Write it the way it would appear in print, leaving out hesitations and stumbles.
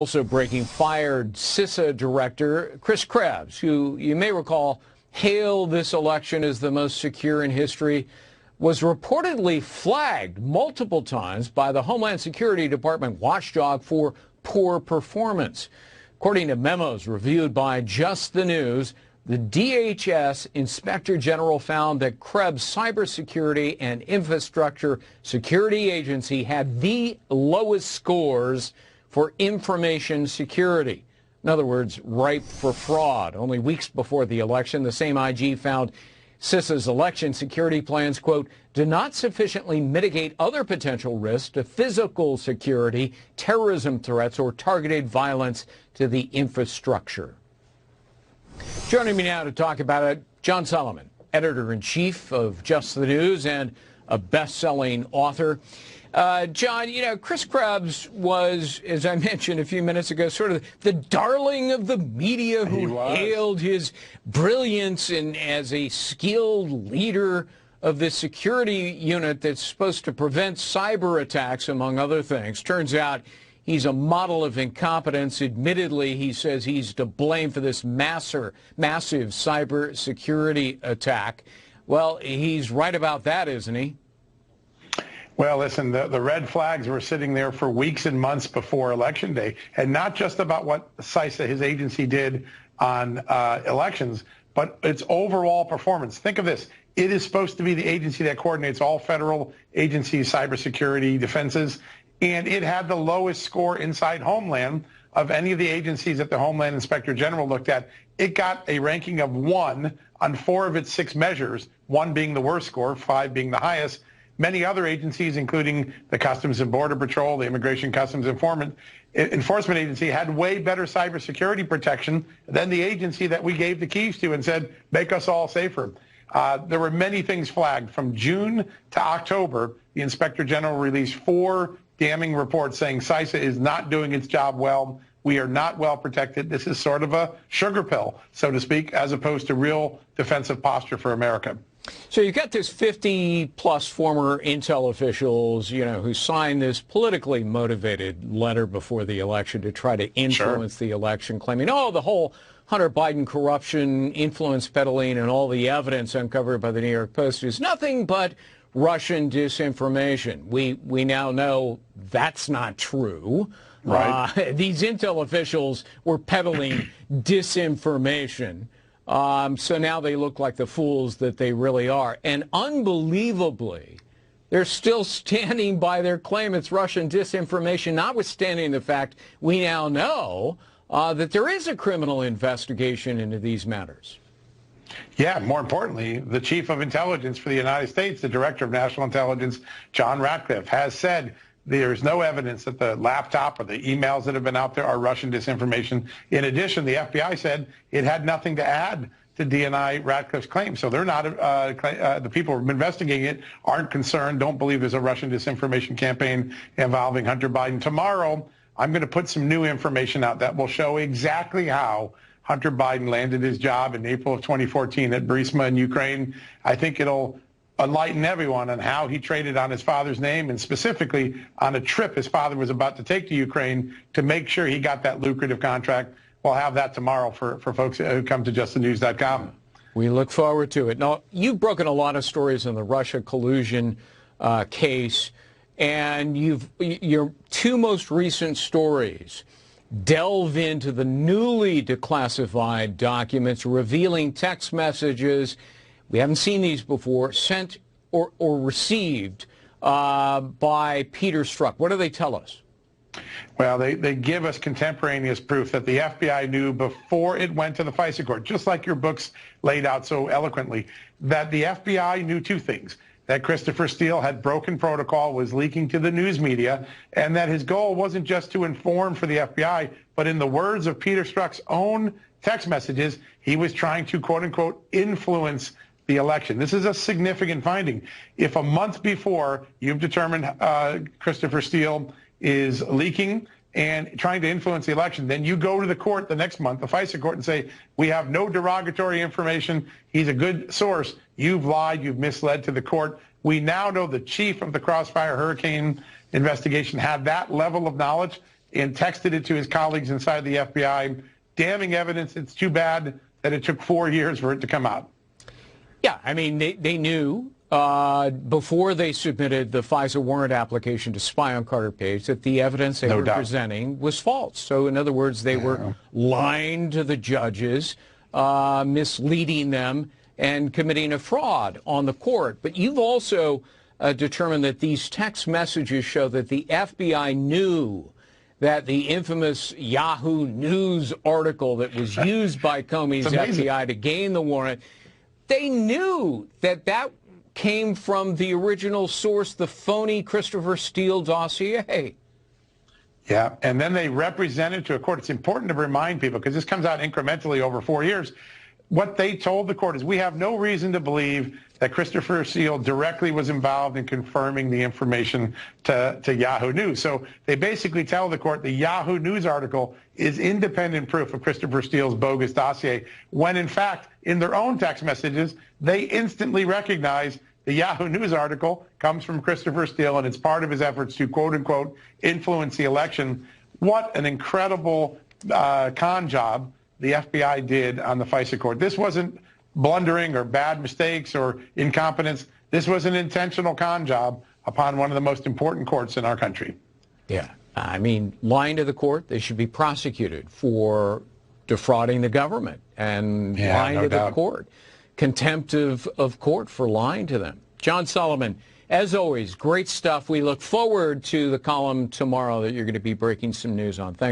Also breaking, fired CISA director Krebs, who you may recall hailed this election as the most secure in history, was reportedly flagged multiple times by the Homeland Security Department watchdog for poor performance. According to memos reviewed by Just the News, the DHS Inspector General found that Krebs' Cybersecurity and Infrastructure Security Agency had the lowest scores for information security. In other words, ripe for fraud. Only weeks before the election, the same IG found CISA's election security plans, quote, do not sufficiently mitigate other potential risks to physical security, terrorism threats, or targeted violence to the infrastructure. Joining me now to talk about it, John Solomon, editor-in-chief of Just the News and a best-selling author. John, you know, Krebs was, as I mentioned a few minutes ago, sort of the darling of the media who hailed his brilliance and as a skilled leader of the security unit that's supposed to prevent cyber attacks, among other things. Turns out he's a model of incompetence. Admittedly, he says he's to blame for this massive cyber security attack. Well, he's right about that, isn't he? Well, listen, the red flags were sitting there for weeks and months before Election Day, and not just about what CISA, his agency, did on elections, but its overall performance. Think of this. It is supposed to be the agency that coordinates all federal agencies' cybersecurity defenses, and it had the lowest score inside Homeland of any of the agencies that the Homeland Inspector General looked at. It got a ranking of 1 on 4 of its 6 measures, 1 being the worst score, 5 being the highest. Many other agencies, including the Customs and Border Patrol, the Immigration Customs Enforcement Agency, had way better cybersecurity protection than the agency that we gave the keys to and said, make us all safer. There were many things flagged. From June to October, the Inspector General released 4 damning reports saying CISA is not doing its job well. We are not well protected. This is sort of a sugar pill, so to speak, as opposed to real defensive posture for America. So you've got this 50-plus former intel officials, you know, who signed this politically motivated letter before the election to try to influence the election, claiming, oh, the whole Hunter Biden corruption, influence peddling, and all the evidence uncovered by the New York Post is nothing but Russian disinformation. We now know that's not true. Right. These intel officials were peddling disinformation. So now they look like the fools that they really are. And unbelievably, they're still standing by their claim it's Russian disinformation, notwithstanding the fact we now know that there is a criminal investigation into these matters. Yeah, more importantly, the chief of intelligence for the United States, the director of national intelligence, John Ratcliffe, has said there's no evidence that the laptop or the emails that have been out there are Russian disinformation. In addition, the FBI said it had nothing to add to DNI Ratcliffe's claim. So they're not, the people who are investigating it aren't concerned, don't believe there's a Russian disinformation campaign involving Hunter Biden. Tomorrow, I'm going to put some new information out that will show exactly how Hunter Biden landed his job in April of 2014 at Burisma in Ukraine. I think it'll enlighten everyone on how he traded on his father's name and specifically on a trip his father was about to take to Ukraine to make sure he got that lucrative contract. We'll have that tomorrow for folks who come to justthenews.com. We look forward to it. Now, you've broken a lot of stories on the Russia collusion case, and your 2 most recent stories delve into the newly declassified documents revealing text messages we haven't seen these before, sent or received by Peter Strzok. What do they tell us? Well, they give us contemporaneous proof that the FBI knew before it went to the FISA court, just like your books laid out so eloquently, that the FBI knew 2 things, that Christopher Steele had broken protocol, was leaking to the news media, and that his goal wasn't just to inform for the FBI, but in the words of Peter Strzok's own text messages, he was trying to, quote unquote, influence the election. This is a significant finding. If a month before you've determined Christopher Steele is leaking and trying to influence the election, then you go to the court the next month, the FISA court, and say, we have no derogatory information. He's a good source. You've lied. You've misled to the court. We now know the chief of the Crossfire Hurricane investigation had that level of knowledge. and texted it to his colleagues inside the FBI. Damning evidence. It's too bad that it took 4 years for it to come out. Yeah, I mean, they knew before they submitted the FISA warrant application to spy on Carter Page that the evidence they were presenting was false. So, in other words, they were lying to the judges, misleading them, and committing a fraud on the court. But you've also determined that these text messages show that the FBI knew that the infamous Yahoo News article that was used by Comey's FBI to gain the warrant, they knew that that came from the original source, the phony Christopher Steele dossier. Yeah, and then they represented to a court. It's important to remind people, because this comes out incrementally over 4 years. What they told the court is, we have no reason to believe that Christopher Steele directly was involved in confirming the information to Yahoo News. So they basically tell the court the Yahoo News article is independent proof of Christopher Steele's bogus dossier, when in fact, in their own text messages, they instantly recognize the Yahoo News article comes from Christopher Steele, and it's part of his efforts to, quote unquote, influence the election. What an incredible con job the FBI did on the FISA court. This wasn't blundering or bad mistakes or incompetence. This was an intentional con job upon one of the most important courts in our country. Yeah, I mean, lying to the court, they should be prosecuted for defrauding the government and lying to the court. Contempt of court for lying to them. John Solomon, as always, great stuff. We look forward to the column tomorrow that you're going to be breaking some news on. Thanks.